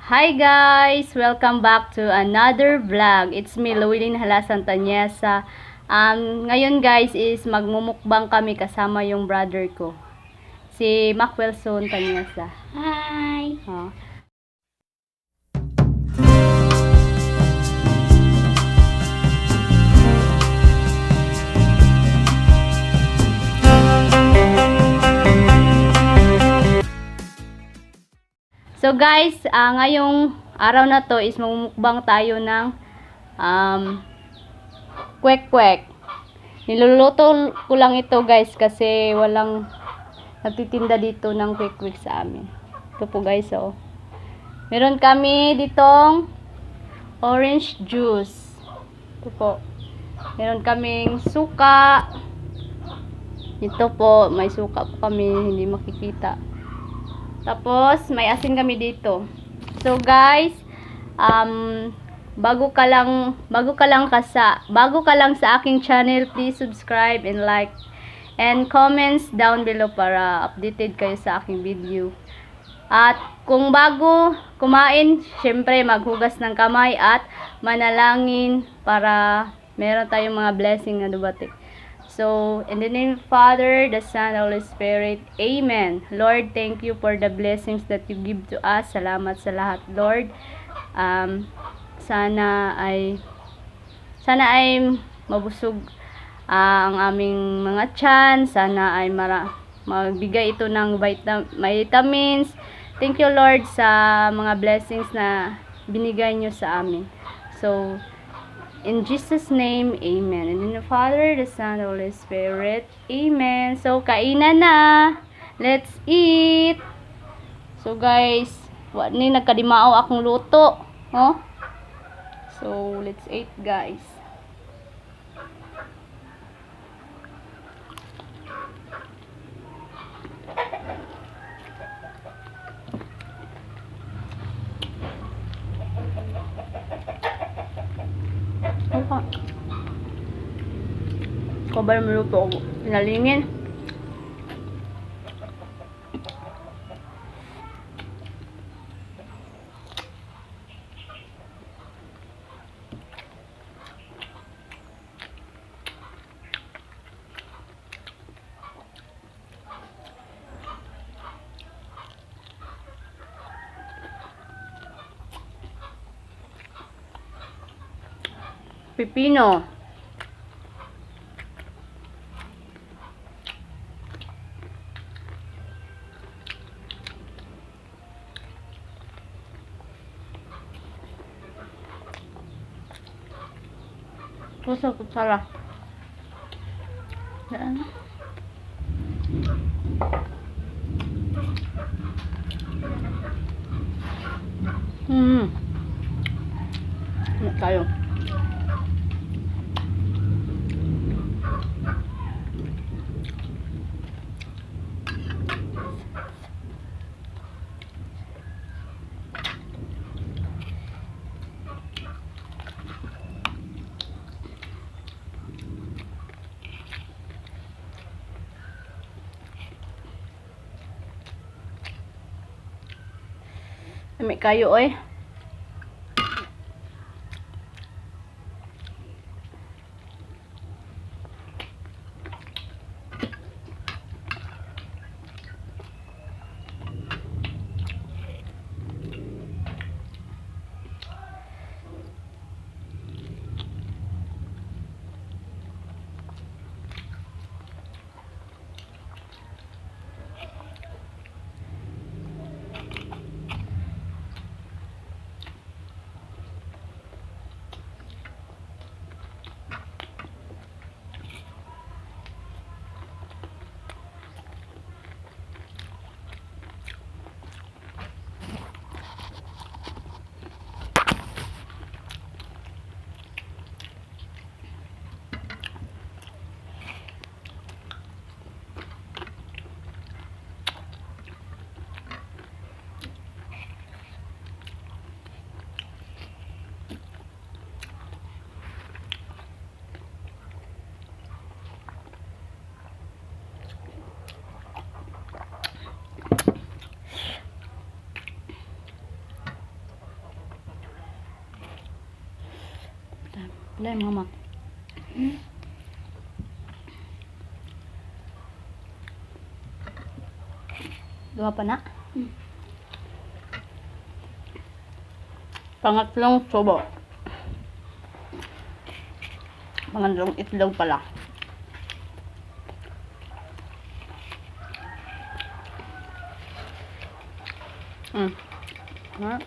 Hi guys! Welcome back to another vlog. It's me, Llewellyn Hala Santanyesa. Ngayon guys is magmumukbang kami kasama yung brother ko. Si Macwelson Tanyesa. Hi! Oh. So guys, ngayong araw na to is mamumukbang tayo ng kwek-kwek. Niluluto ko lang ito guys kasi walang nagtitinda dito ng kwek-kwek sa amin. Ito po guys, oh. Meron kami ditong orange juice. Ito po. Meron kaming suka. Ito po, may suka po kami, hindi makikita. Tapos, may asin kami dito. So, guys, bago ka lang sa aking channel, please subscribe and like and comments down below para updated kayo sa aking video. At kung bago kumain, syempre maghugas ng kamay at manalangin para meron tayong mga blessing na dumating. So, in the name of the Father, the Son, the Holy Spirit, Amen. Lord, thank you for the blessings that you give to us. Salamat sa lahat, Lord. Sana ay mabusog ang aming mga tiyan. Sana ay magbigay ito ng vitamins. Thank you, Lord, sa mga blessings na binigay nyo sa amin. So, in Jesus' name, Amen. And in the Father, the Son, the Holy Spirit, Amen. So, kainan na. Let's eat. So, guys, nagkadimao akong luto. Oh? So, let's eat, guys. Kabar mo luto ako. Pinalingin. Pipino. Puso kutsara. Yan. Ano tayo? May kayo oy. Wala, mama. Dua pa na? Pangatlong subo. Pangatlong itlog pala. Ha?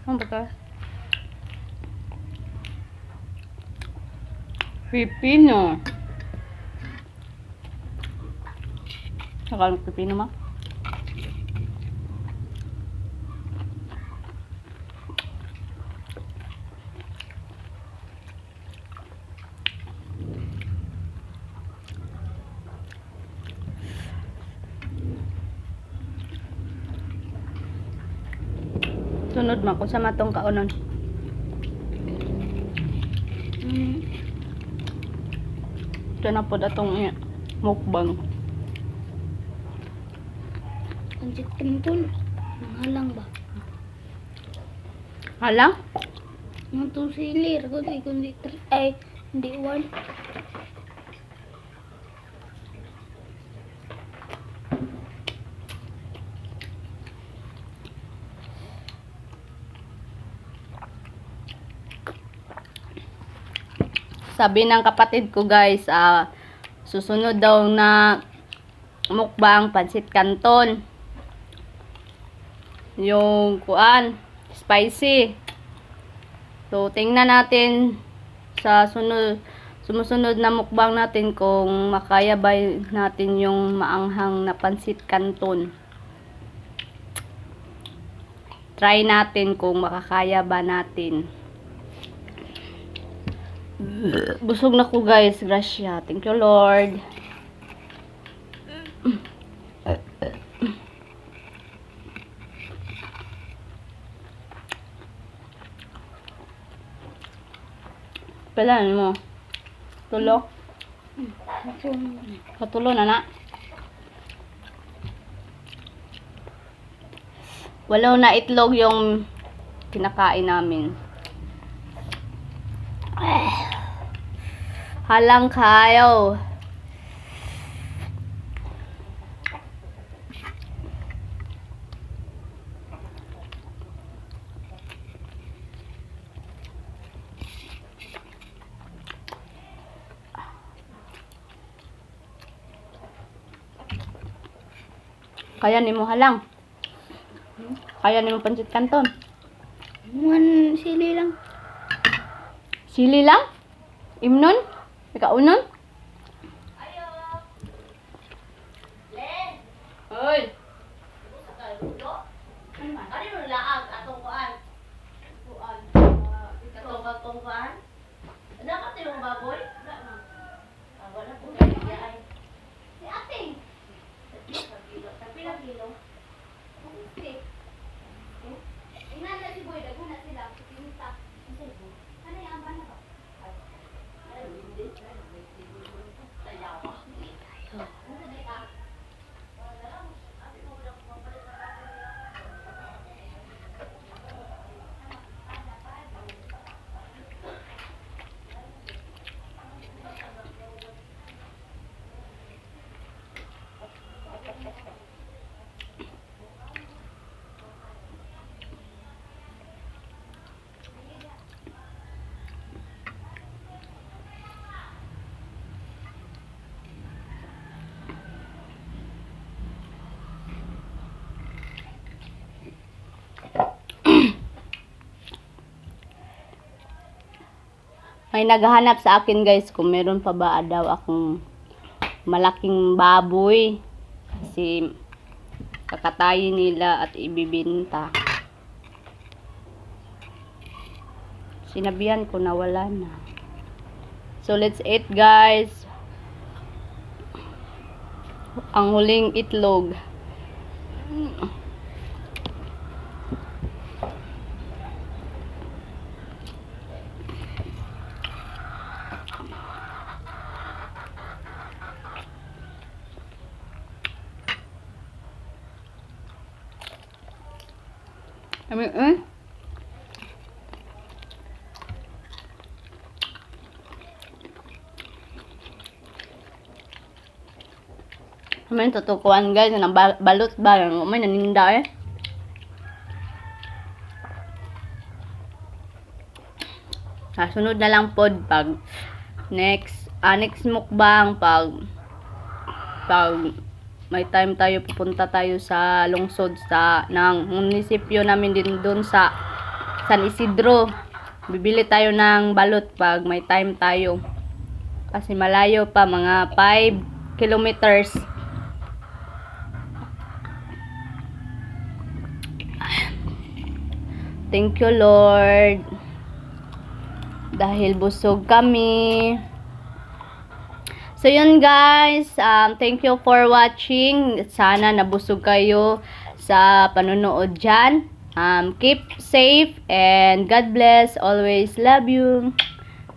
Ano ba ka? Pipino. Saka ng pipino, ma? Sunod man kung sa matong kaunon. Ito na po datong mukbang. Pancit canton. Halang ba? Halang? Ang itong silir. Kundi 3. Ay, hindi 1. Sabi ng kapatid ko guys, susunod daw na mukbang pancit canton. Yung kuan, spicy. So tingnan natin sa sumusunod na mukbang natin kung makaya ba natin yung maanghang na pancit canton. Try natin kung makakaya ba natin. Busog na ko guys, grasya. Thank you Lord. Pelan mo. Tulok. Katulo na na. Walaw na itlog yung kinakain namin. Halang kayo. Kaya ni mo halang. Kaya ni mo pancit canton. Sili lang. Sili lang? Imnon? Ikaunon? Ayo. Len. Hoy. Ano yung laag atong kuan? Kuan. Atong kuan. Dapat yung baboy? Wala po kaya ay. Si ating. Pilang kilo. Okay. Ingnan na si Boy, daguna sila. Pinita. Ano yung amba na ba? May naghahanap sa akin guys kung meron pa ba daw akong malaking baboy. Kasi kakatayin nila at ibibinta. Sinabihan ko na wala na. So, let's eat, guys. Ang huling itlog. May tutukuan guys, ng balot ba? May naninda eh. Sunod na lang pod pag next mukbang pag may time tayo, pupunta tayo sa lungsod ng munisipyo namin din doon sa San Isidro. Bibili tayo ng balot pag may time tayo. Kasi malayo pa, mga 5 kilometers. Thank you, Lord. Dahil busog kami. So, yun guys. Thank you for watching. Sana nabusog kayo sa panonood dyan. Keep safe and God bless. Always love you.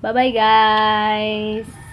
Bye-bye, guys.